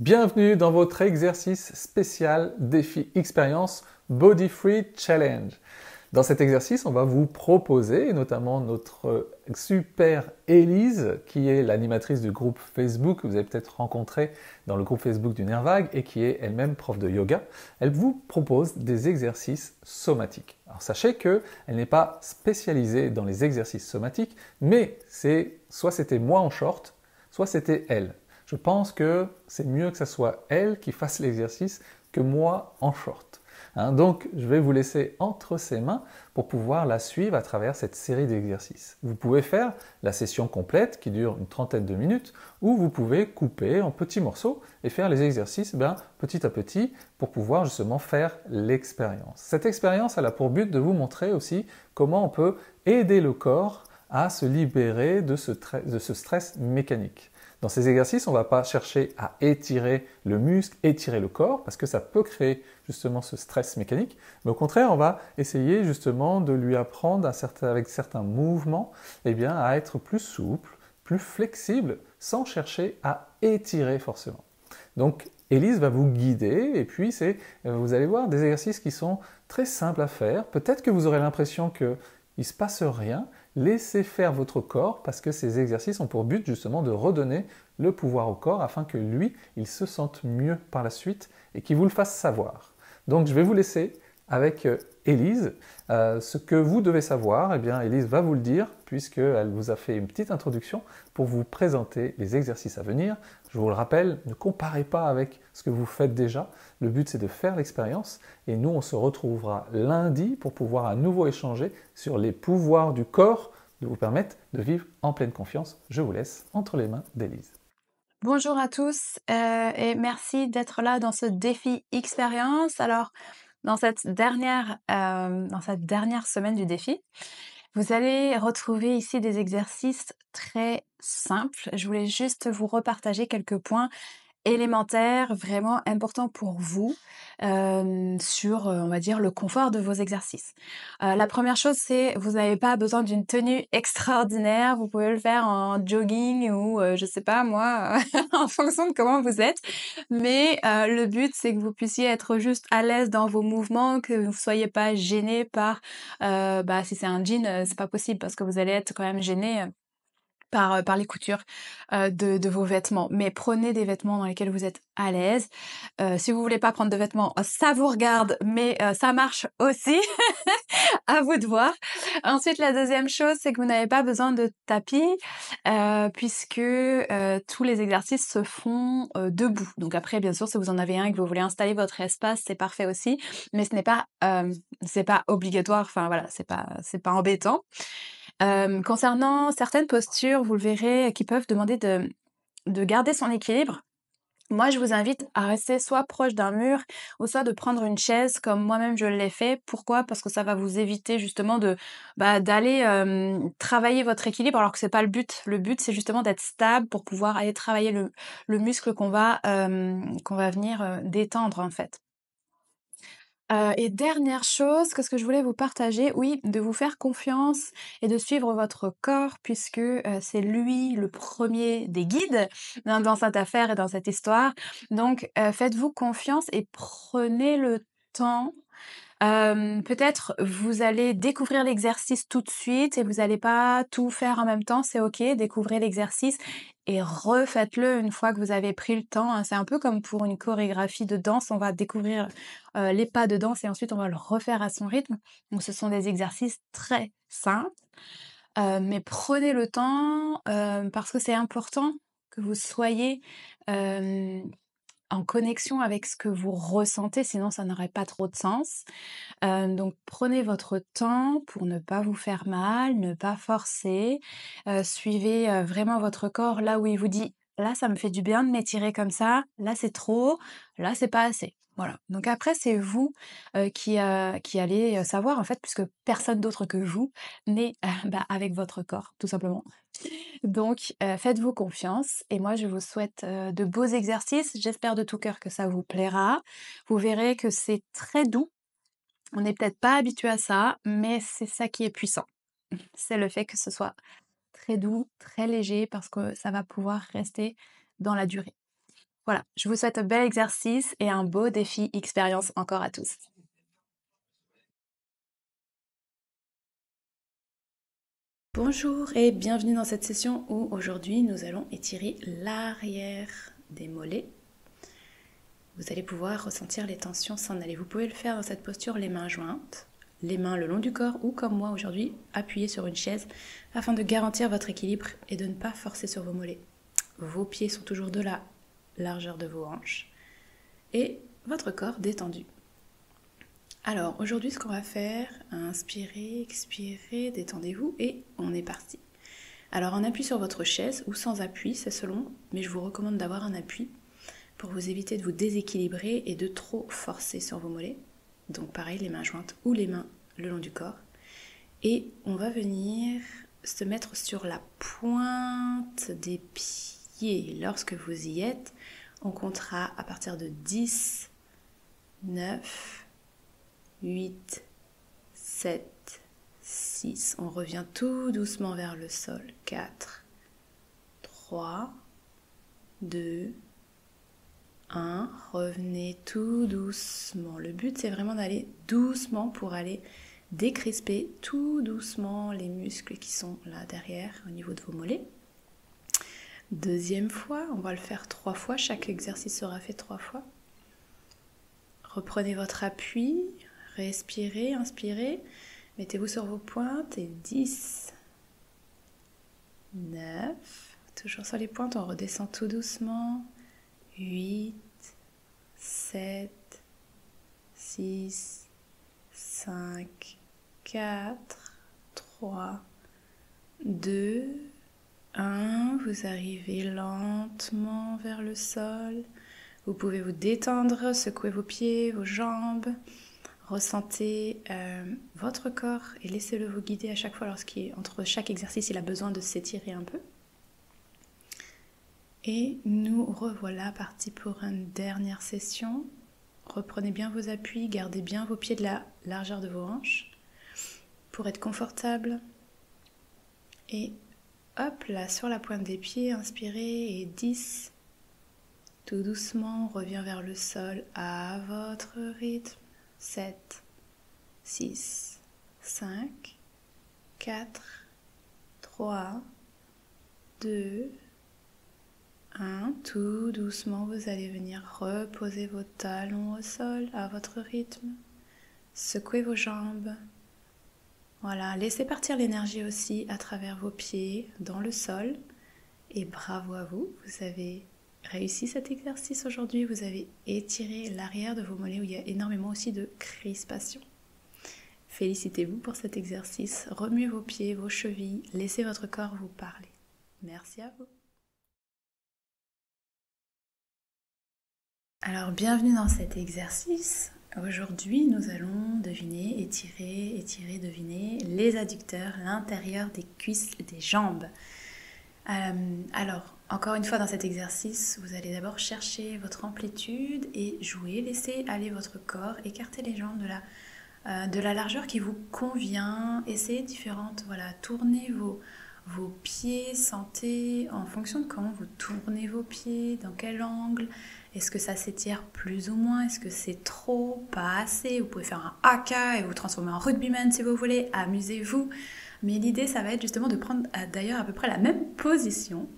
Bienvenue dans votre exercice spécial défi expérience Body Free Challenge. Dans cet exercice, on va vous proposer, et notamment notre super Élise, qui est l'animatrice du groupe Facebook que vous avez peut-être rencontré dans le groupe Facebook du Nerf Vague et qui est elle-même prof de yoga. Elle vous propose des exercices somatiques. Alors sachez qu'elle n'est pas spécialisée dans les exercices somatiques, mais soit c'était moi en short, soit c'était elle. Je pense que c'est mieux que ce soit elle qui fasse l'exercice que moi en short. Donc, je vais vous laisser entre ses mains pour pouvoir la suivre à travers cette série d'exercices. Vous pouvez faire la session complète qui dure une trentaine de minutes ou vous pouvez couper en petits morceaux et faire les exercices petit à petit pour pouvoir justement faire l'expérience. Cette expérience, elle a pour but de vous montrer aussi comment on peut aider le corps à se libérer de ce stress mécanique. Dans ces exercices, on ne va pas chercher à étirer le muscle, étirer le corps, parce que ça peut créer justement ce stress mécanique, mais au contraire, on va essayer justement de lui apprendre avec certains mouvements à être plus souple, plus flexible, sans chercher à étirer forcément. Donc, Élise va vous guider et puis vous allez voir des exercices qui sont très simples à faire. Peut-être que vous aurez l'impression qu'il ne se passe rien. Laissez faire votre corps parce que ces exercices ont pour but justement de redonner le pouvoir au corps afin que lui, il se sente mieux par la suite et qu'il vous le fasse savoir. Donc je vais vous laisser avec Élise. Ce que vous devez savoir, Élise va vous le dire puisqu'elle vous a fait une petite introduction pour vous présenter les exercices à venir. Je vous le rappelle, ne comparez pas avec ce que vous faites déjà. Le but, c'est de faire l'expérience et nous, on se retrouvera lundi pour pouvoir à nouveau échanger sur les pouvoirs du corps de vous permettre de vivre en pleine confiance. Je vous laisse entre les mains d'Élise. Bonjour à tous et merci d'être là dans ce défi expérience. Alors, dans cette dernière semaine du défi, vous allez retrouver ici des exercices très simples. Je voulais juste vous repartager quelques points élémentaire, vraiment important pour vous, sur, on va dire le confort de vos exercices. La première chose, c'est vous n'avez pas besoin d'une tenue extraordinaire, vous pouvez le faire en jogging ou, je sais pas moi, en fonction de comment vous êtes. Mais, le but, c'est que vous puissiez être juste à l'aise dans vos mouvements, que vous soyez pas gêné par, si c'est un jean, c'est pas possible parce que vous allez être quand même gêné par les coutures, de vos vêtements. Mais prenez des vêtements dans lesquels vous êtes à l'aise. Si vous voulez pas prendre de vêtements, ça vous regarde, mais ça marche aussi. À vous de voir. Ensuite, la deuxième chose, c'est que vous n'avez pas besoin de tapis, puisque, tous les exercices se font, debout. Donc après, bien sûr, si vous en avez un et que vous voulez installer votre espace, c'est parfait aussi, mais c'est pas obligatoire, enfin voilà, c'est pas embêtant. Concernant certaines postures, vous le verrez, qui peuvent demander de garder son équilibre. Moi, je vous invite à rester soit proche d'un mur ou soit de prendre une chaise comme moi-même je l'ai fait. Pourquoi? Parce que ça va vous éviter justement d'aller, travailler votre équilibre alors que c'est pas le but. Le but, c'est justement d'être stable pour pouvoir aller travailler le muscle qu'on va venir, détendre en fait. Et dernière chose, qu'est-ce que je voulais vous partager? Oui, de vous faire confiance et de suivre votre corps puisque, c'est lui le premier des guides dans cette affaire et dans cette histoire. Donc, faites-vous confiance et prenez le temps. Peut-être vous allez découvrir l'exercice tout de suite et vous allez pas tout faire en même temps, c'est OK. Découvrez l'exercice et refaites-le une fois que vous avez pris le temps, hein. C'est un peu comme pour une chorégraphie de danse, on va découvrir, les pas de danse et ensuite on va le refaire à son rythme. Donc ce sont des exercices très simples, mais prenez le temps, parce que c'est important que vous soyez, hem, en connexion avec ce que vous ressentez, sinon ça n'aurait pas trop de sens. Donc prenez votre temps pour ne pas vous faire mal, ne pas forcer, suivez, vraiment votre corps là où il vous dit: «Là, ça me fait du bien de m'étirer comme ça, là c'est trop, là c'est pas assez». Voilà, donc après c'est vous, qui allez, savoir en fait puisque personne d'autre que vous n'est, avec votre corps tout simplement. Donc faites-vous confiance et moi je vous souhaite, de beaux exercices. J'espère de tout cœur que ça vous plaira. Vous verrez que c'est très doux, on n'est peut-être pas habitué à ça, mais c'est ça qui est puissant. C'est le fait que ce soit très doux, très léger, parce que ça va pouvoir rester dans la durée. Voilà, je vous souhaite un bel exercice et un beau défi expérience encore à tous. Bonjour et bienvenue dans cette session où aujourd'hui nous allons étirer l'arrière des mollets. Vous allez pouvoir ressentir les tensions s'en aller. Vous pouvez le faire dans cette posture, les mains jointes, les mains le long du corps ou comme moi aujourd'hui, appuyées sur une chaise afin de garantir votre équilibre et de ne pas forcer sur vos mollets. Vos pieds sont toujours de la largeur de vos hanches et votre corps détendu. Alors aujourd'hui ce qu'on va faire, inspirez, expirez, détendez-vous et on est parti. Alors un appui sur votre chaise ou sans appui, c'est selon, mais je vous recommande d'avoir un appui pour vous éviter de vous déséquilibrer et de trop forcer sur vos mollets. Donc pareil, les mains jointes ou les mains le long du corps. Et on va venir se mettre sur la pointe des pieds. Lorsque vous y êtes, on comptera à partir de 10, 9, 8, 7, 6. On revient tout doucement vers le sol. 4, 3, 2, 1. Revenez tout doucement. Le but, c'est vraiment d'aller doucement pour aller décrisper tout doucement les muscles qui sont là derrière au niveau de vos mollets. Deuxième fois, on va le faire 3 fois. Chaque exercice sera fait 3 fois. Reprenez votre appui. Respirez, inspirez, mettez-vous sur vos pointes et 10, 9, toujours sur les pointes, on redescend tout doucement, 8, 7, 6, 5, 4, 3, 2, 1, vous arrivez lentement vers le sol, vous pouvez vous détendre, secouer vos pieds, vos jambes. Ressentez votre corps et laissez-le vous guider à chaque fois entre chaque exercice, il a besoin de s'étirer un peu. Et nous revoilà partis pour une dernière session. Reprenez bien vos appuis, gardez bien vos pieds de la largeur de vos hanches pour être confortable. Et hop là, sur la pointe des pieds, inspirez et 10. Tout doucement, on revient vers le sol à votre rythme. 7, 6, 5, 4, 3, 2, 1. Tout doucement, vous allez venir reposer vos talons au sol à votre rythme. Secouez vos jambes. Voilà, laissez partir l'énergie aussi à travers vos pieds dans le sol. Et bravo à vous, vous avez réussi cet exercice aujourd'hui, vous avez étiré l'arrière de vos mollets où il y a énormément aussi de crispation. Félicitez-vous pour cet exercice, remuez vos pieds, vos chevilles, laissez votre corps vous parler. Merci à vous. Alors bienvenue dans cet exercice. Aujourd'hui nous allons deviner, étirer, deviner les adducteurs, l'intérieur des cuisses et des jambes. Alors, encore une fois dans cet exercice, vous allez d'abord chercher votre amplitude et jouer, laissez aller votre corps, écartez les jambes de la largeur qui vous convient, essayez différentes, voilà, tournez vos pieds, sentez en fonction de comment vous tournez vos pieds, dans quel angle, est-ce que ça s'étire plus ou moins, est-ce que c'est trop, pas assez, vous pouvez faire un haka et vous transformer en rugbyman si vous voulez, amusez-vous. Mais l'idée, ça va être justement de prendre d'ailleurs à peu près la même position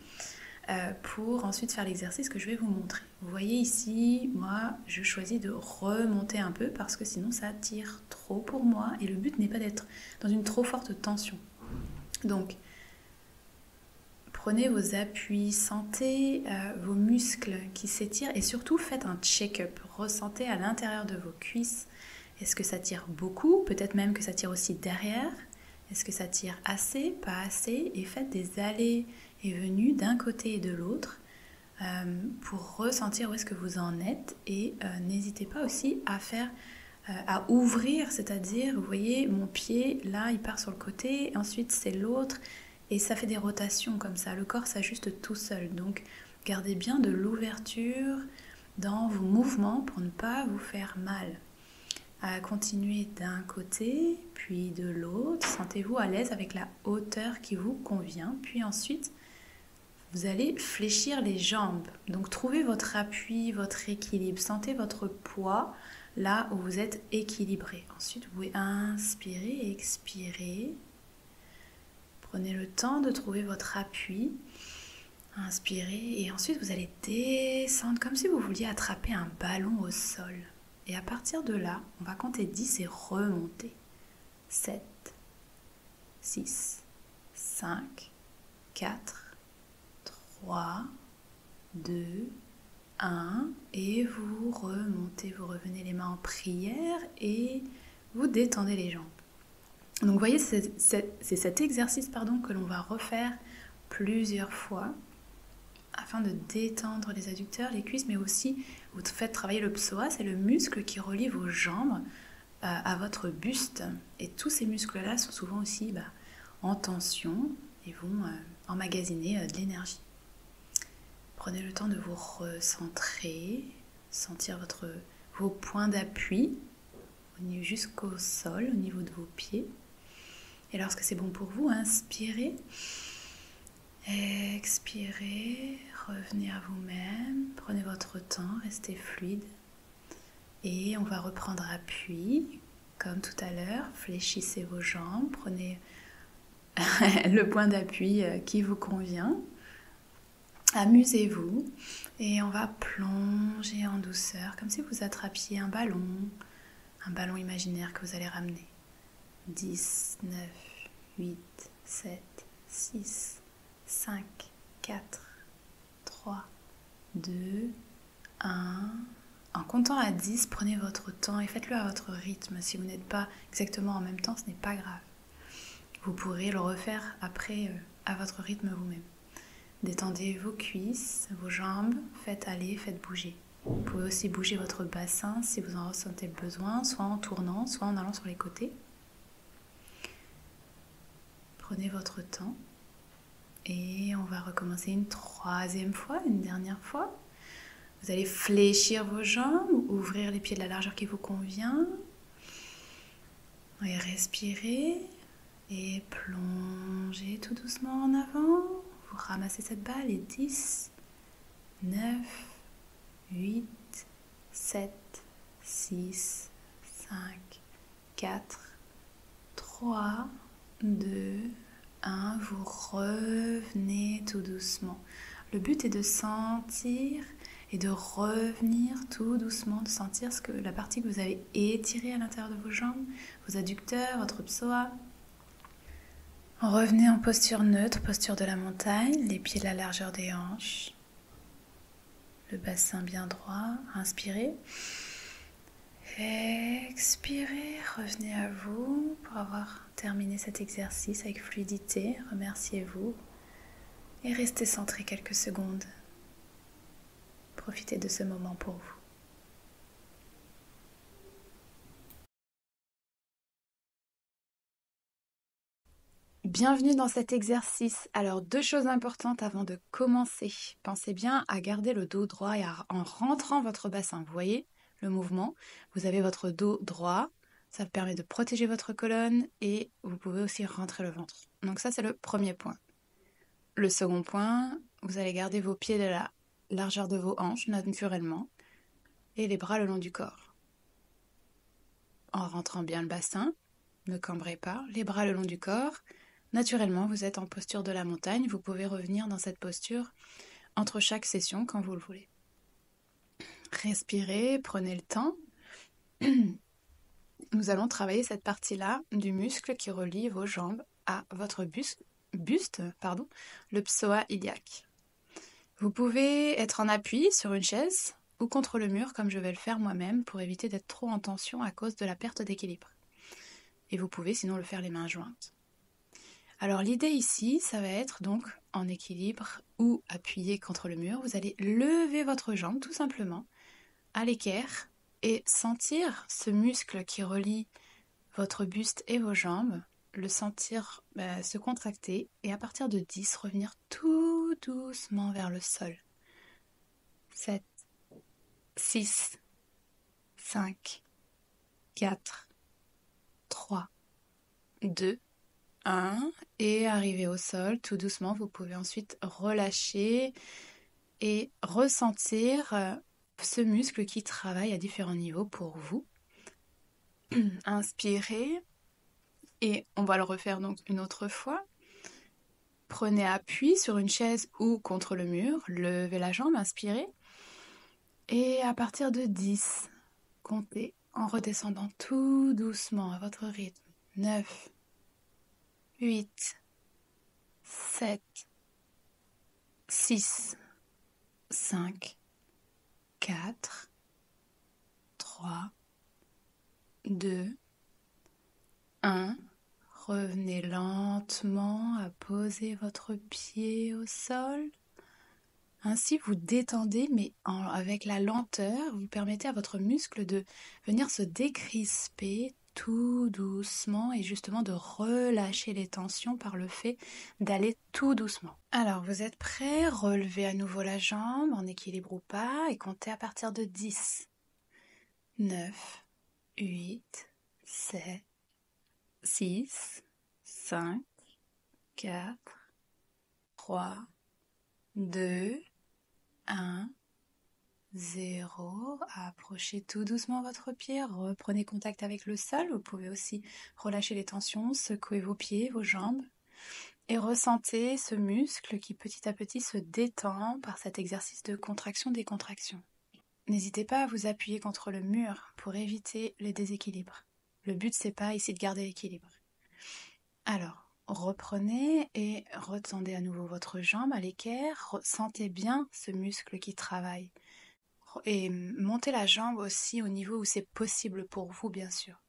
pour ensuite faire l'exercice que je vais vous montrer. Vous voyez ici, moi, je choisis de remonter un peu parce que sinon ça tire trop pour moi et le but n'est pas d'être dans une trop forte tension. Donc, prenez vos appuis, sentez vos muscles qui s'étirent et surtout faites un check-up. Ressentez à l'intérieur de vos cuisses, est-ce que ça tire beaucoup? Peut-être même que ça tire aussi derrière. Est-ce que ça tire assez, pas assez? Et faites des allées et venues d'un côté et de l'autre pour ressentir où est-ce que vous en êtes. Et n'hésitez pas aussi à ouvrir, c'est-à-dire, vous voyez, mon pied, là, il part sur le côté, ensuite c'est l'autre, et ça fait des rotations comme ça. Le corps s'ajuste tout seul. Donc, gardez bien de l'ouverture dans vos mouvements pour ne pas vous faire mal. Continuez d'un côté, puis de l'autre. Sentez-vous à l'aise avec la hauteur qui vous convient. Puis ensuite, vous allez fléchir les jambes. Donc trouvez votre appui, votre équilibre. Sentez votre poids là où vous êtes équilibré. Ensuite, vous pouvez inspirer, expirer. Prenez le temps de trouver votre appui. Inspirez et ensuite vous allez descendre comme si vous vouliez attraper un ballon au sol. Et à partir de là, on va compter 10 et remonter. 7, 6, 5, 4, 3, 2, 1 et vous remontez, vous revenez les mains en prière et vous détendez les jambes. Donc vous voyez, c'est cet exercice que l'on va refaire plusieurs fois afin de détendre les adducteurs, les cuisses, mais aussi vous faites travailler le psoas, c'est le muscle qui relie vos jambes à votre buste. Et tous ces muscles-là sont souvent aussi en tension et vont emmagasiner de l'énergie. Prenez le temps de vous recentrer, sentir vos points d'appui jusqu'au sol, au niveau de vos pieds. Et lorsque c'est bon pour vous, inspirez, expirez, revenez à vous-même, prenez votre temps, restez fluide. Et on va reprendre appui, comme tout à l'heure, fléchissez vos jambes, prenez le point d'appui qui vous convient. Amusez-vous et on va plonger en douceur, comme si vous attrapiez un ballon imaginaire que vous allez ramener. 10, 9, 8, 7, 6, 5, 4, 3, 2, 1. En comptant à 10, prenez votre temps et faites-le à votre rythme. Si vous n'êtes pas exactement en même temps, ce n'est pas grave. Vous pourrez le refaire après à votre rythme vous-même. Détendez vos cuisses, vos jambes, faites aller, faites bouger. Vous pouvez aussi bouger votre bassin si vous en ressentez le besoin, soit en tournant, soit en allant sur les côtés. Prenez votre temps et on va recommencer une troisième fois, une dernière fois. Vous allez fléchir vos jambes, ouvrir les pieds de la largeur qui vous convient. Et respirez et plongez tout doucement en avant. Vous ramassez cette balle et 10, 9, 8, 7, 6, 5, 4, 3, 2, 1. Vous revenez tout doucement. Le but est de sentir et de revenir tout doucement, de sentir la partie que vous avez étirée à l'intérieur de vos jambes, vos adducteurs, votre psoas. Revenez en posture neutre, posture de la montagne, les pieds de la largeur des hanches, le bassin bien droit. Inspirez, expirez, revenez à vous pour avoir terminé cet exercice avec fluidité. Remerciez-vous et restez centré quelques secondes. Profitez de ce moment pour vous. Bienvenue dans cet exercice. Alors, 2 choses importantes avant de commencer. Pensez bien à garder le dos droit et en rentrant votre bassin. Vous voyez le mouvement? Vous avez votre dos droit. Ça permet de protéger votre colonne et vous pouvez aussi rentrer le ventre. Donc ça, c'est le premier point. Le second point, vous allez garder vos pieds de la largeur de vos hanches naturellement et les bras le long du corps. En rentrant bien le bassin, ne cambrez pas, les bras le long du corps. Naturellement, vous êtes en posture de la montagne. Vous pouvez revenir dans cette posture entre chaque session quand vous le voulez. Respirez, prenez le temps. Nous allons travailler cette partie-là du muscle qui relie vos jambes à votre buste, le psoas iliaque. Vous pouvez être en appui sur une chaise ou contre le mur comme je vais le faire moi-même pour éviter d'être trop en tension à cause de la perte d'équilibre. Et vous pouvez sinon le faire les mains jointes. Alors l'idée ici, ça va être donc en équilibre ou appuyé contre le mur. Vous allez lever votre jambe tout simplement à l'équerre et sentir ce muscle qui relie votre buste et vos jambes, le sentir se contracter et à partir de 10, revenir tout doucement vers le sol. 7, 6, 5, 4, 3, 2, 1 et arrivé au sol, tout doucement, vous pouvez ensuite relâcher et ressentir ce muscle qui travaille à différents niveaux pour vous. Inspirez et on va le refaire donc une autre fois. Prenez appui sur une chaise ou contre le mur, levez la jambe, inspirez. Et à partir de 10, comptez en redescendant tout doucement à votre rythme. 9, 8, 7, 6, 5, 4, 3, 2, 1. Revenez lentement à poser votre pied au sol. Ainsi, vous détendez, mais avec la lenteur, vous permettez à votre muscle de venir se décrisper tout doucement et justement de relâcher les tensions par le fait d'aller tout doucement. Alors, vous êtes prêts? Relevez à nouveau la jambe en équilibre ou pas et comptez à partir de 10. 9, 8, 7, 6, 5, 4, 3, 2, 1, 0. Approchez tout doucement votre pied, reprenez contact avec le sol. Vous pouvez aussi relâcher les tensions, secouer vos pieds, vos jambes et ressentez ce muscle qui petit à petit se détend par cet exercice de contraction-décontraction. N'hésitez pas à vous appuyer contre le mur pour éviter les déséquilibres. Le but, c'est pas ici de garder l'équilibre. Alors, reprenez et retendez à nouveau votre jambe à l'équerre. Sentez bien ce muscle qui travaille. Et montez la jambe aussi au niveau où c'est possible pour vous, bien sûr.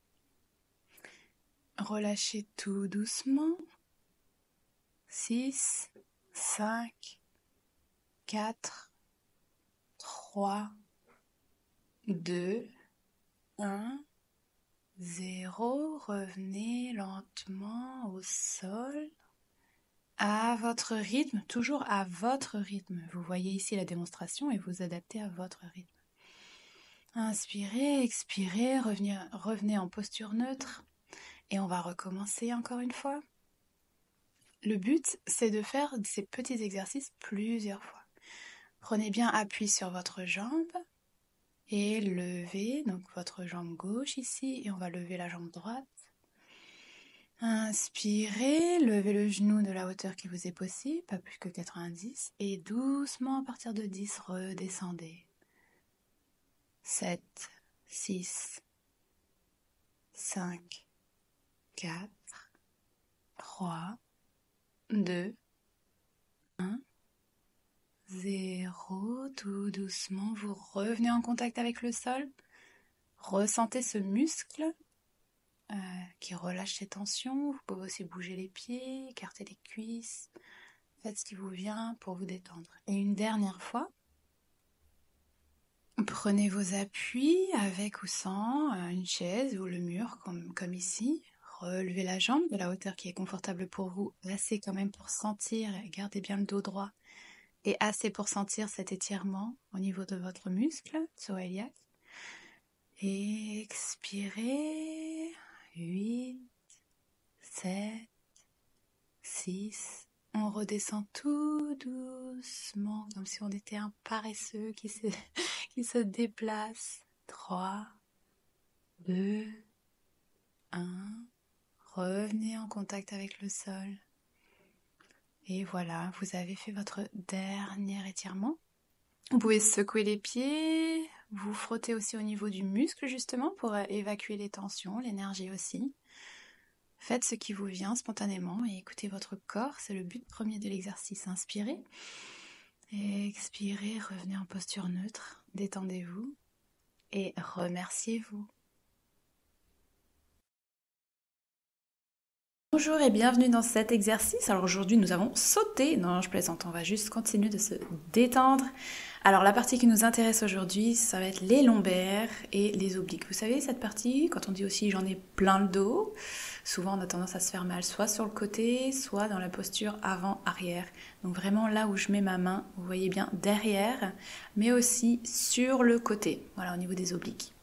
Relâchez tout doucement. 6, 5, 4, 3, 2, 1, 0. Revenez lentement au sol. À votre rythme, toujours à votre rythme. Vous voyez ici la démonstration et vous adaptez à votre rythme. Inspirez, expirez, revenez en posture neutre et on va recommencer encore une fois. Le but, c'est de faire ces petits exercices plusieurs fois. Prenez bien appui sur votre jambe et levez donc votre jambe gauche ici et on va lever la jambe droite. Inspirez, levez le genou de la hauteur qui vous est possible, pas plus que 90, et doucement à partir de 10, redescendez. 7, 6, 5, 4, 3, 2, 1, 0. Tout doucement, vous revenez en contact avec le sol. Ressentez ce muscle qui relâche ses tensions. Vous pouvez aussi bouger les pieds, écarter les cuisses. Faites ce qui vous vient pour vous détendre. Et une dernière fois, prenez vos appuis avec ou sans une chaise ou le mur comme ici. Relevez la jambe de la hauteur qui est confortable pour vous, assez quand même pour sentir, gardez bien le dos droit, et assez pour sentir cet étirement au niveau de votre muscle psoas-iliaque. Et expirez. 8, 7, 6. On redescend tout doucement, comme si on était un paresseux qui se déplace. 3, 2, 1. Revenez en contact avec le sol. Et voilà, vous avez fait votre dernier étirement. Vous pouvez secouer les pieds, vous frotter aussi au niveau du muscle justement pour évacuer les tensions, l'énergie aussi. Faites ce qui vous vient spontanément et écoutez votre corps, c'est le but premier de l'exercice. Inspirez, expirez, revenez en posture neutre, détendez-vous et remerciez-vous. Bonjour et bienvenue dans cet exercice. Alors aujourd'hui nous avons sauté, non je plaisante, on va juste continuer de se détendre. Alors la partie qui nous intéresse aujourd'hui, ça va être les lombaires et les obliques. Vous savez cette partie, quand on dit aussi j'en ai plein le dos, souvent on a tendance à se faire mal soit sur le côté, soit dans la posture avant-arrière. Donc vraiment là où je mets ma main, vous voyez bien derrière, mais aussi sur le côté, voilà au niveau des obliques.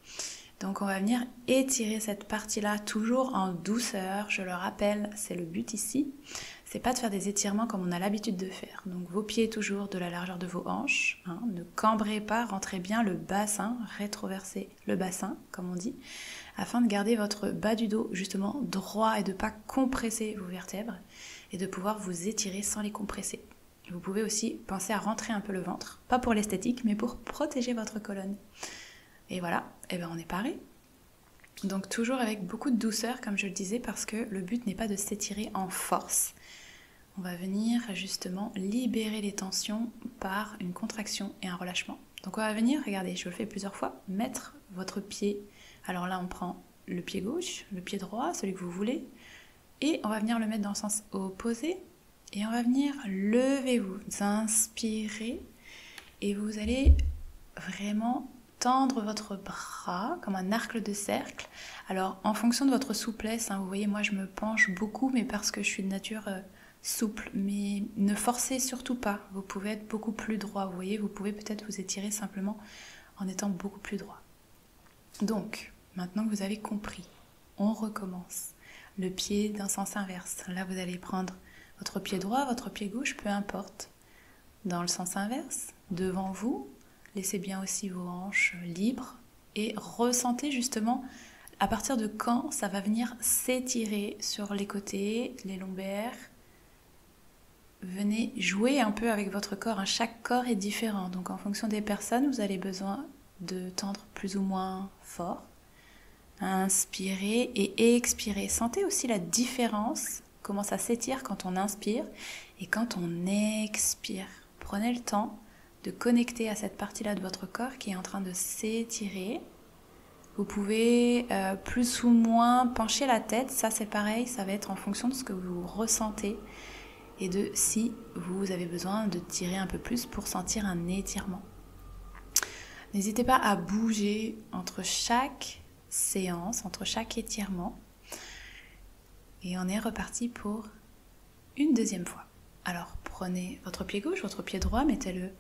Donc on va venir étirer cette partie-là toujours en douceur. Je le rappelle, c'est le but ici. C'est pas de faire des étirements comme on a l'habitude de faire. Donc vos pieds toujours de la largeur de vos hanches. Hein. Ne cambrez pas, rentrez bien le bassin, rétroversez le bassin, comme on dit, afin de garder votre bas du dos justement droit et de ne pas compresser vos vertèbres et de pouvoir vous étirer sans les compresser. Vous pouvez aussi penser à rentrer un peu le ventre, pas pour l'esthétique, mais pour protéger votre colonne. Et voilà, et ben on est paré. Donc toujours avec beaucoup de douceur, comme je le disais, parce que le but n'est pas de s'étirer en force. On va venir justement libérer les tensions par une contraction et un relâchement. Donc on va venir, regardez, je le fais plusieurs fois, mettre votre pied. Alors là, on prend le pied gauche, le pied droit, celui que vous voulez, et on va venir le mettre dans le sens opposé. Et on va venir lever, vous inspirez, et vous allez vraiment tendre votre bras comme un arc de cercle. Alors en fonction de votre souplesse, hein, vous voyez moi je me penche beaucoup mais parce que je suis de nature souple, mais ne forcez surtout pas, vous pouvez être beaucoup plus droit, vous voyez, vous pouvez peut-être vous étirer simplement en étant beaucoup plus droit. Donc maintenant que vous avez compris, on recommence. Le pied d'un sens inverse, là vous allez prendre votre pied droit, votre pied gauche, peu importe, dans le sens inverse, devant vous. Laissez bien aussi vos hanches libres et ressentez justement à partir de quand ça va venir s'étirer sur les côtés, les lombaires. Venez jouer un peu avec votre corps. Chaque corps est différent, donc en fonction des personnes, vous avez besoin de tendre plus ou moins fort. Inspirez et expirez. Sentez aussi la différence, comment ça s'étire quand on inspire et quand on expire. Prenez le temps de connecter à cette partie-là de votre corps qui est en train de s'étirer. Vous pouvez plus ou moins pencher la tête, ça c'est pareil, ça va être en fonction de ce que vous ressentez et de si vous avez besoin de tirer un peu plus pour sentir un étirement. N'hésitez pas à bouger entre chaque séance, entre chaque étirement. Et on est reparti pour une deuxième fois. Alors prenez votre pied gauche, votre pied droit, mettez-le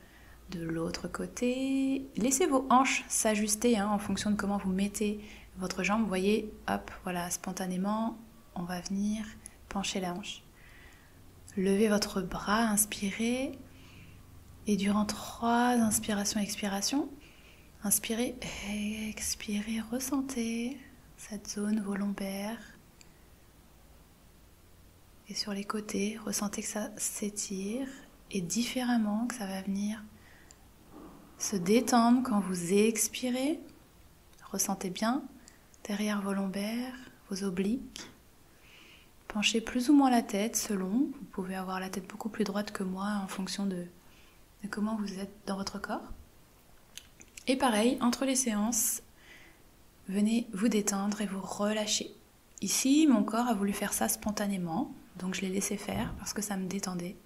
de l'autre côté. Laissez vos hanches s'ajuster en fonction de comment vous mettez votre jambe. Vous voyez, hop, voilà, spontanément, on va venir pencher la hanche. Levez votre bras, inspirez. Et durant 3 inspirations et expirations, inspirez, expirez, ressentez cette zone, vos lombaires. Et sur les côtés, ressentez que ça s'étire et différemment, que ça va venir se détendre quand vous expirez. Ressentez bien derrière vos lombaires, vos obliques. Penchez plus ou moins la tête selon. Vous pouvez avoir la tête beaucoup plus droite que moi en fonction de comment vous êtes dans votre corps. Et pareil, entre les séances, venez vous détendre et vous relâcher. Ici, mon corps a voulu faire ça spontanément, donc je l'ai laissé faire parce que ça me détendait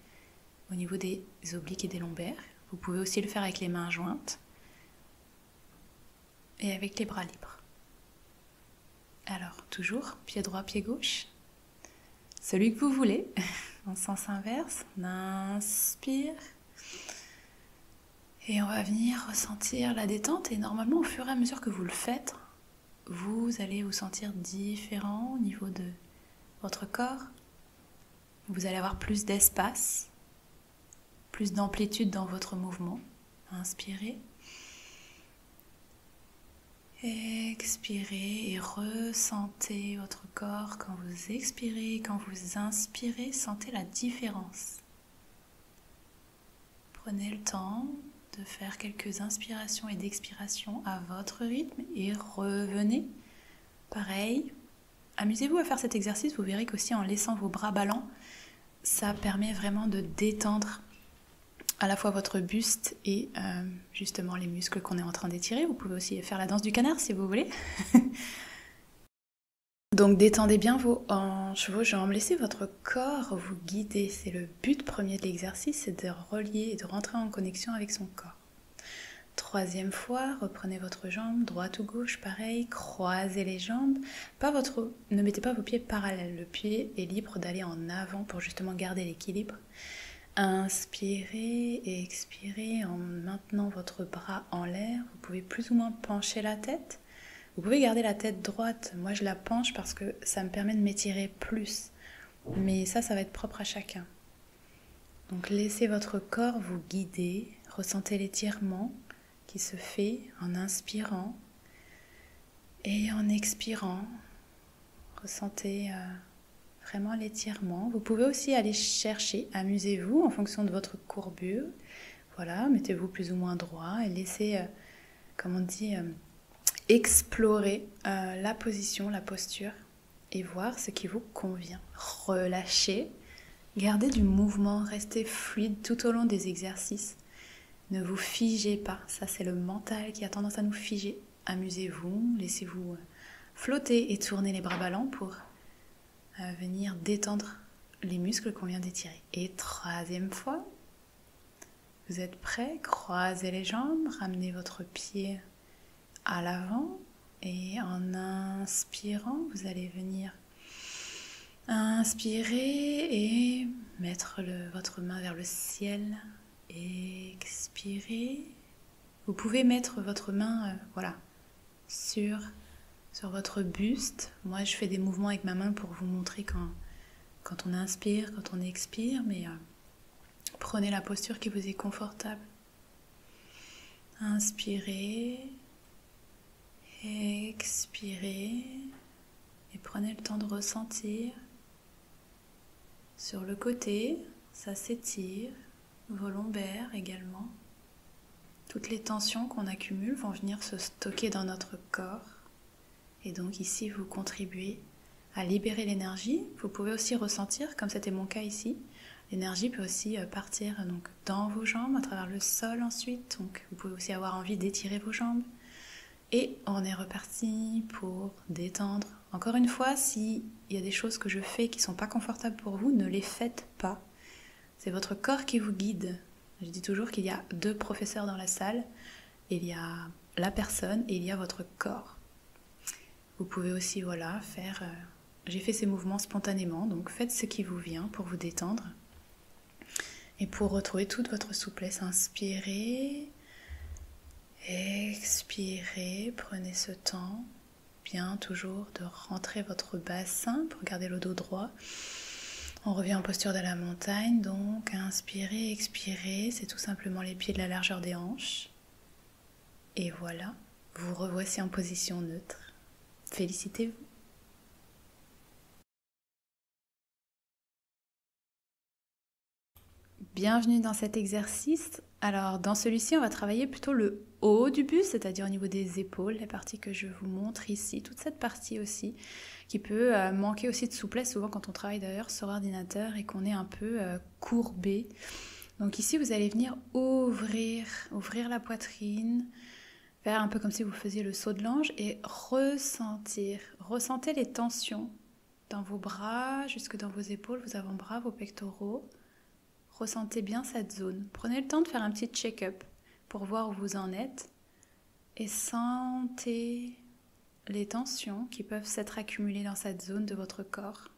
au niveau des obliques et des lombaires. Vous pouvez aussi le faire avec les mains jointes et avec les bras libres. Alors, toujours, pied droit, pied gauche. Celui que vous voulez, en sens inverse. On inspire. Et on va venir ressentir la détente. Et normalement, au fur et à mesure que vous le faites, vous allez vous sentir différent au niveau de votre corps. Vous allez avoir plus d'espace, plus d'amplitude dans votre mouvement. Inspirez. Expirez et ressentez votre corps quand vous expirez, quand vous inspirez, sentez la différence. Prenez le temps de faire quelques inspirations et d'expirations à votre rythme et revenez. Pareil, amusez-vous à faire cet exercice, vous verrez qu'aussi en laissant vos bras ballants, ça permet vraiment de détendre à la fois votre buste et justement les muscles qu'on est en train d'étirer. Vous pouvez aussi faire la danse du canard si vous voulez. Donc détendez bien vos hanches, vos jambes, laissez votre corps vous guider. C'est le but premier de l'exercice, c'est de relier et de rentrer en connexion avec son corps. 3e fois, reprenez votre jambe, droite ou gauche, pareil, croisez les jambes. Ne mettez pas vos pieds parallèles, le pied est libre d'aller en avant pour justement garder l'équilibre. Inspirez et expirez en maintenant votre bras en l'air. Vous pouvez plus ou moins pencher la tête. Vous pouvez garder la tête droite. Moi, je la penche parce que ça me permet de m'étirer plus. Mais ça va être propre à chacun. Donc, laissez votre corps vous guider. Ressentez l'étirement qui se fait en inspirant et en expirant. Ressentez vraiment l'étirement. Vous pouvez aussi aller chercher, amusez-vous en fonction de votre courbure. Voilà, mettez-vous plus ou moins droit et laissez, comme on dit, explorer la position, la posture et voir ce qui vous convient. Relâchez, gardez du mouvement, restez fluide tout au long des exercices. Ne vous figez pas, ça c'est le mental qui a tendance à nous figer. Amusez-vous, laissez-vous flotter et tourner les bras ballants pour venir détendre les muscles qu'on vient d'étirer. Et troisième fois, vous êtes prêts, croisez les jambes, ramenez votre pied à l'avant et en inspirant, vous allez venir inspirer et mettre votre main vers le ciel. Expirez. Vous pouvez mettre votre main sur votre buste. Moi, je fais des mouvements avec ma main pour vous montrer quand on inspire, quand on expire, mais prenez la posture qui vous est confortable. Inspirez, expirez et prenez le temps de ressentir. Sur le côté, ça s'étire, vos lombaires également. Toutes les tensions qu'on accumule vont venir se stocker dans notre corps. Et donc ici, vous contribuez à libérer l'énergie. Vous pouvez aussi ressentir, comme c'était mon cas ici, l'énergie peut aussi partir donc, dans vos jambes, à travers le sol ensuite. Donc vous pouvez aussi avoir envie d'étirer vos jambes. Et on est reparti pour détendre. Encore une fois, s'il y a des choses que je fais qui ne sont pas confortables pour vous, ne les faites pas. C'est votre corps qui vous guide. Je dis toujours qu'il y a 2 professeurs dans la salle. Il y a la personne et il y a votre corps. Vous pouvez aussi faire... j'ai fait ces mouvements spontanément, donc faites ce qui vous vient pour vous détendre. Et pour retrouver toute votre souplesse, inspirez, expirez, prenez ce temps, bien toujours de rentrer votre bassin pour garder le dos droit. On revient en posture de la montagne, donc inspirez, expirez, c'est tout simplement les pieds de la largeur des hanches. Et voilà, vous revoici en position neutre. Félicitez-vous. Bienvenue dans cet exercice. Alors dans celui-ci, on va travailler plutôt le haut du buste, c'est-à-dire au niveau des épaules, les parties que je vous montre ici, toute cette partie aussi, qui peut manquer aussi de souplesse, souvent quand on travaille d'ailleurs sur ordinateur et qu'on est un peu courbé. Donc ici, vous allez venir ouvrir la poitrine, faire un peu comme si vous faisiez le saut de l'ange et ressentir. Ressentez les tensions dans vos bras, jusque dans vos épaules, vos avant-bras, vos pectoraux. Ressentez bien cette zone. Prenez le temps de faire un petit check-up pour voir où vous en êtes et sentez les tensions qui peuvent s'être accumulées dans cette zone de votre corps.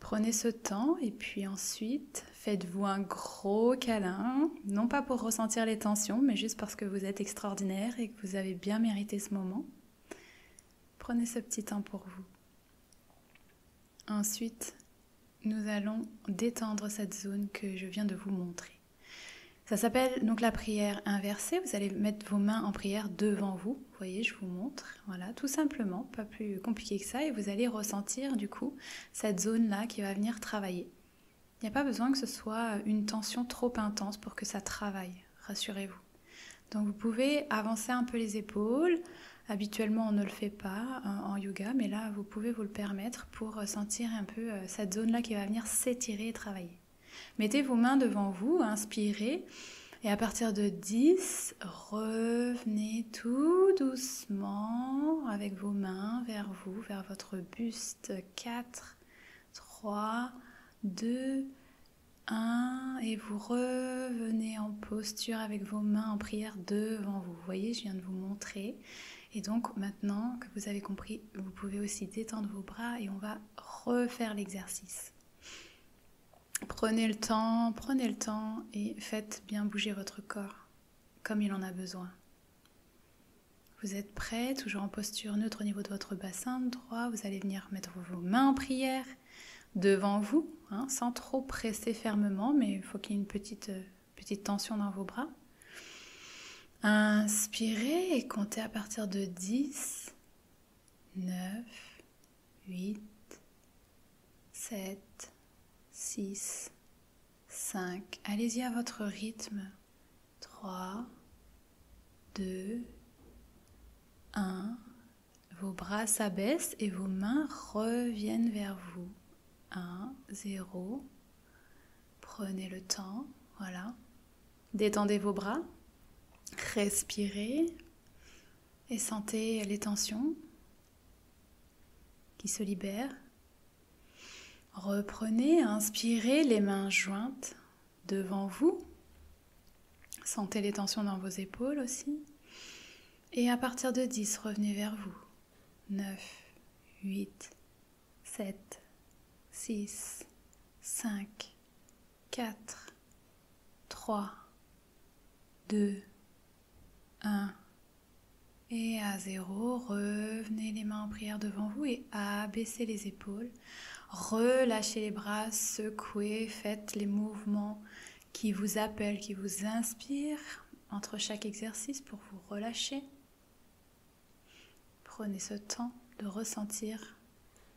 Prenez ce temps et puis ensuite faites-vous un gros câlin, non pas pour ressentir les tensions, mais juste parce que vous êtes extraordinaire et que vous avez bien mérité ce moment. Prenez ce petit temps pour vous. Ensuite, nous allons détendre cette zone que je viens de vous montrer. Ça s'appelle donc la prière inversée. Vous allez mettre vos mains en prière devant vous. Vous voyez, je vous montre. Voilà, tout simplement, pas plus compliqué que ça. Et vous allez ressentir du coup cette zone-là qui va venir travailler. Il n'y a pas besoin que ce soit une tension trop intense pour que ça travaille, rassurez-vous. Donc vous pouvez avancer un peu les épaules. Habituellement, on ne le fait pas en yoga, mais là, vous pouvez vous le permettre pour sentir un peu cette zone-là qui va venir s'étirer et travailler. Mettez vos mains devant vous, inspirez, et à partir de 10, revenez tout doucement avec vos mains vers vous, vers votre buste. 4, 3, 2, 1, et vous revenez en posture avec vos mains en prière devant vous. Vous voyez, je viens de vous montrer. Et donc maintenant que vous avez compris, vous pouvez aussi détendre vos bras et on va refaire l'exercice. Prenez le temps et faites bien bouger votre corps comme il en a besoin. Vous êtes prêts, toujours en posture neutre au niveau de votre bassin droit. Vous allez venir mettre vos mains en prière devant vous, hein, sans trop presser fermement, mais il faut qu'il y ait une petite tension dans vos bras. Inspirez et comptez à partir de 10, 9, 8, 7, 6, 5. Allez-y à votre rythme. 3, 2, 1. Vos bras s'abaissent et vos mains reviennent vers vous. 1, 0. Prenez le temps. Voilà. Détendez vos bras. Respirez. Et sentez les tensions qui se libèrent. Reprenez, inspirez, les mains jointes devant vous. Sentez les tensions dans vos épaules aussi. Et à partir de 10, revenez vers vous. 9, 8, 7, 6, 5, 4, 3, 2, 1. Et à 0, revenez les mains en prière devant vous et abaissez les épaules. Relâchez les bras, secouez, faites les mouvements qui vous appellent, qui vous inspirent entre chaque exercice pour vous relâcher. Prenez ce temps de ressentir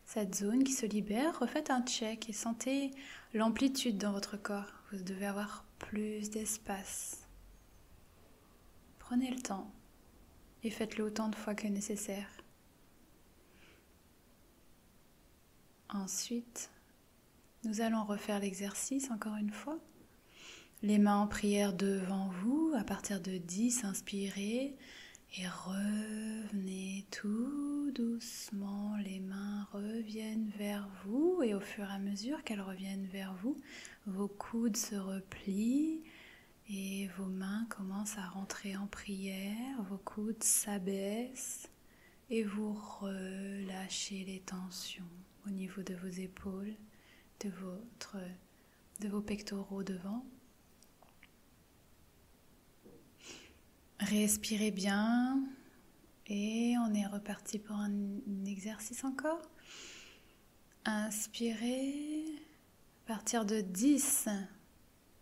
cette zone qui se libère. Refaites un check et sentez l'amplitude dans votre corps. Vous devez avoir plus d'espace. Prenez le temps et faites-le autant de fois que nécessaire. Ensuite, nous allons refaire l'exercice encore une fois. Les mains en prière devant vous. À partir de 10, inspirez et revenez tout doucement. Les mains reviennent vers vous et au fur et à mesure qu'elles reviennent vers vous, vos coudes se replient et vos mains commencent à rentrer en prière. Vos coudes s'abaissent et vous relâchez les tensions au niveau de vos épaules, de vos pectoraux devant. Respirez bien et on est reparti pour un exercice encore. Inspirez à partir de 10,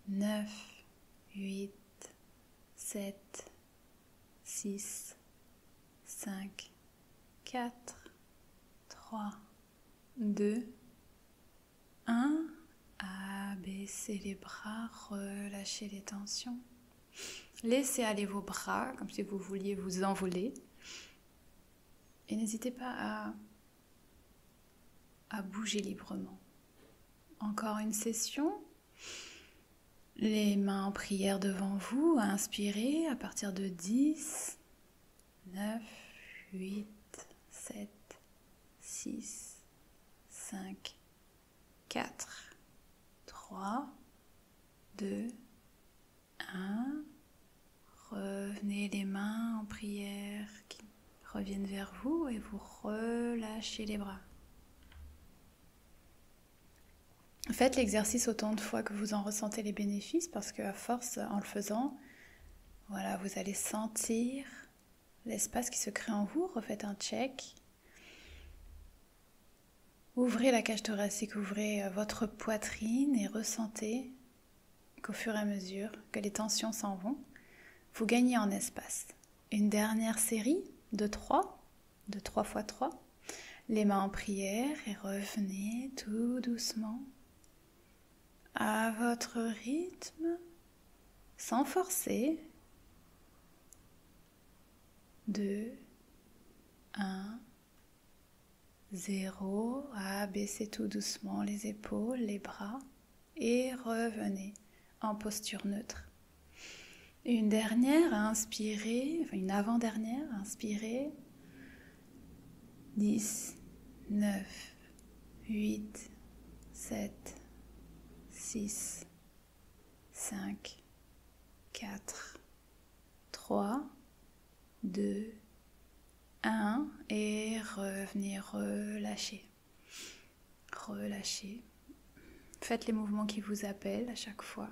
9, 8, 7, 6, 5, 4, 3, 2, 1. Abaissez les bras, relâchez les tensions. Laissez aller vos bras comme si vous vouliez vous envoler. Et n'hésitez pas à bouger librement. Encore une session. Les mains en prière devant vous. Inspirez à partir de 10, 9, 8, 7, 6, 5, 4, 3, 2, 1. Revenez les mains en prière qui reviennent vers vous et vous relâchez les bras. Faites l'exercice autant de fois que vous en ressentez les bénéfices parce qu'à force, en le faisant, voilà, vous allez sentir l'espace qui se crée en vous. Refaites un check. Ouvrez la cage thoracique, ouvrez votre poitrine et ressentez qu'au fur et à mesure que les tensions s'en vont, vous gagnez en espace. Une dernière série de 3 x 3. Les mains en prière et revenez tout doucement à votre rythme, sans forcer. 2, 1, 0. Abaissez tout doucement les épaules, les bras et revenez en posture neutre. Une dernière, inspirez, une avant-dernière, inspirez. 10, 9, 8, 7, 6, 5, 4, 3, 2, 1 et revenez relâcher. Relâchez. Faites les mouvements qui vous appellent à chaque fois.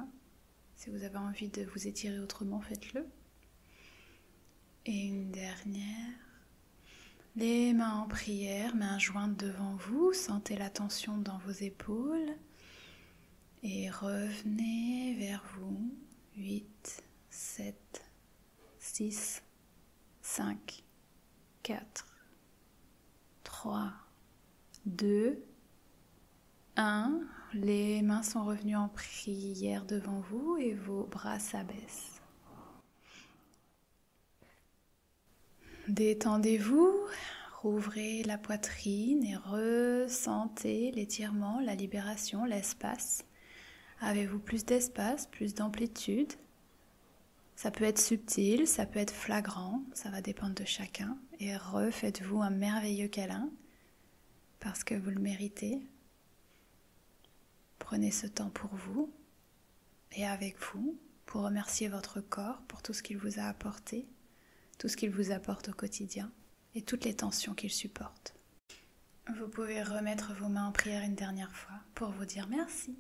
Si vous avez envie de vous étirer autrement, faites-le. Et une dernière. Les mains en prière, mains jointes devant vous, sentez la tension dans vos épaules et revenez vers vous. 8, 7, 6, 5, 4, 3, 2, 1. Les mains sont revenues en prière devant vous et vos bras s'abaissent. Détendez-vous, rouvrez la poitrine et ressentez l'étirement, la libération, l'espace. Avez-vous plus d'espace, plus d'amplitude? Ça peut être subtil, ça peut être flagrant, ça va dépendre de chacun. Et refaites-vous un merveilleux câlin parce que vous le méritez. Prenez ce temps pour vous et avec vous pour remercier votre corps pour tout ce qu'il vous a apporté, tout ce qu'il vous apporte au quotidien et toutes les tensions qu'il supporte. Vous pouvez remettre vos mains en prière une dernière fois pour vous dire merci.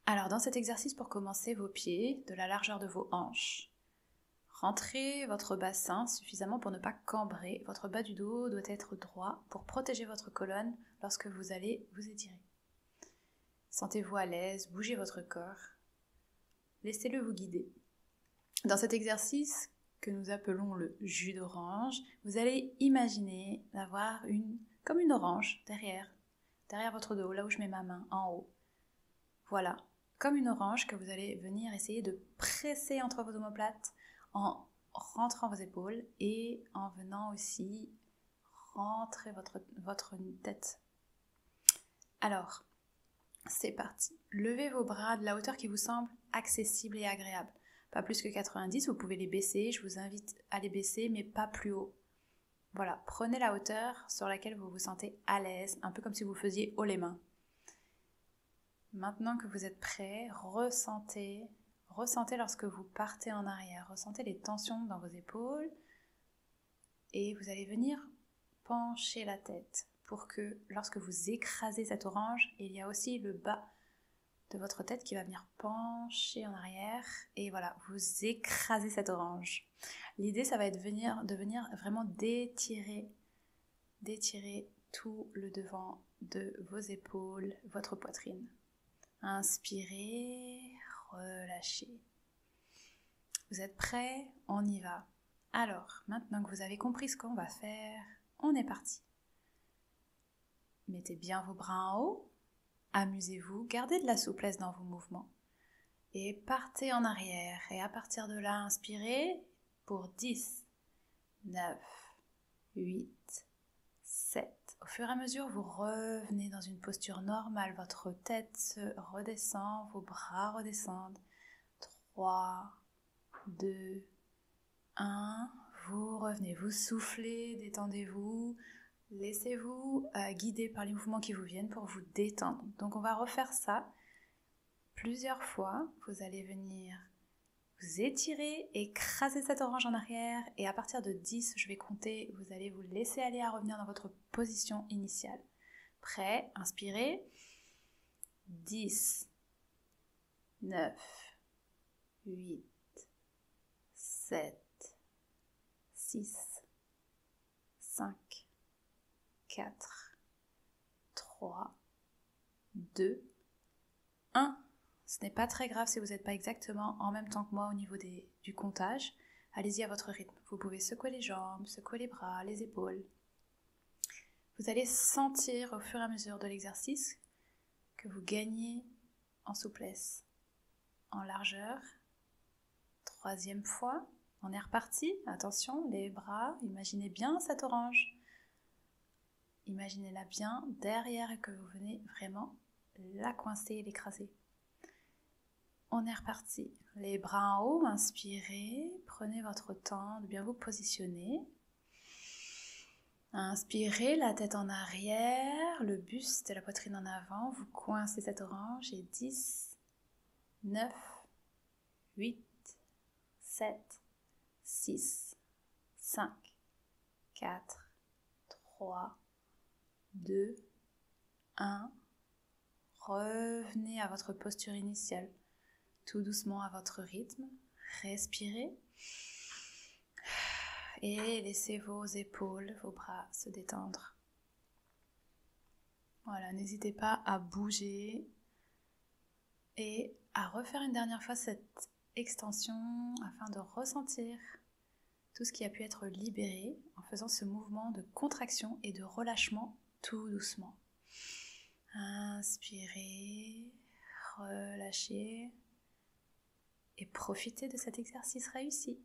Alors dans cet exercice, pour commencer, vos pieds de la largeur de vos hanches. Rentrez votre bassin suffisamment pour ne pas cambrer. Votre bas du dos doit être droit pour protéger votre colonne lorsque vous allez vous étirer. Sentez-vous à l'aise, bougez votre corps. Laissez-le vous guider. Dans cet exercice que nous appelons le jus d'orange, vous allez imaginer d'avoir comme une orange derrière votre dos, là où je mets ma main, en haut. Voilà, comme une orange que vous allez venir essayer de presser entre vos omoplates en rentrant vos épaules et en venant aussi rentrer votre tête. Alors, c'est parti. Levez vos bras de la hauteur qui vous semble accessible et agréable. Pas plus que 90, vous pouvez les baisser. Je vous invite à les baisser, mais pas plus haut. Voilà, prenez la hauteur sur laquelle vous vous sentez à l'aise, un peu comme si vous faisiez haut les mains. Maintenant que vous êtes prêts, ressentez lorsque vous partez en arrière. Ressentez les tensions dans vos épaules et vous allez venir pencher la tête pour que lorsque vous écrasez cette orange, il y a aussi le bas de votre tête qui va venir pencher en arrière et voilà, vous écrasez cette orange. L'idée, ça va être de venir vraiment d'étirer tout le devant de vos épaules, votre poitrine. Inspirez, relâchez. Vous êtes prêts? On y va. Alors, maintenant que vous avez compris ce qu'on va faire, on est parti. Mettez bien vos bras en haut, amusez-vous, gardez de la souplesse dans vos mouvements et partez en arrière. Et à partir de là, inspirez pour 10, 9, 8, 7. Au fur et à mesure, vous revenez dans une posture normale. Votre tête se redescend, vos bras redescendent. 3, 2, 1. Vous revenez, vous soufflez, détendez-vous. Laissez-vous guider par les mouvements qui vous viennent pour vous détendre. Donc on va refaire ça plusieurs fois. Vous allez venir vous étirer, écraser cette orange en arrière et à partir de 10, je vais compter, vous allez vous laisser aller à revenir dans votre position initiale. Prêt? Inspirez. 10, 9, 8, 7, 6, 5, 4, 3, 2, 1. Ce n'est pas très grave si vous n'êtes pas exactement en même temps que moi au niveau du comptage. Allez-y à votre rythme. Vous pouvez secouer les jambes, secouer les bras, les épaules. Vous allez sentir au fur et à mesure de l'exercice que vous gagnez en souplesse, en largeur. 3e fois, on est reparti. Attention, les bras, imaginez bien cette orange. Imaginez-la bien derrière et que vous venez vraiment la coincer et l'écraser. On est reparti. Les bras en haut, inspirez. Prenez votre temps de bien vous positionner. Inspirez, la tête en arrière, le buste et la poitrine en avant. Vous coincez cette orange et 10, 9, 8, 7, 6, 5, 4, 3, 2, 1. Revenez à votre posture initiale. tout doucement à votre rythme. Respirez et laissez vos épaules, vos bras se détendre. Voilà, n'hésitez pas à bouger et à refaire une dernière fois cette extension afin de ressentir tout ce qui a pu être libéré en faisant ce mouvement de contraction et de relâchement tout doucement. Inspirez, relâchez et profitez de cet exercice réussi.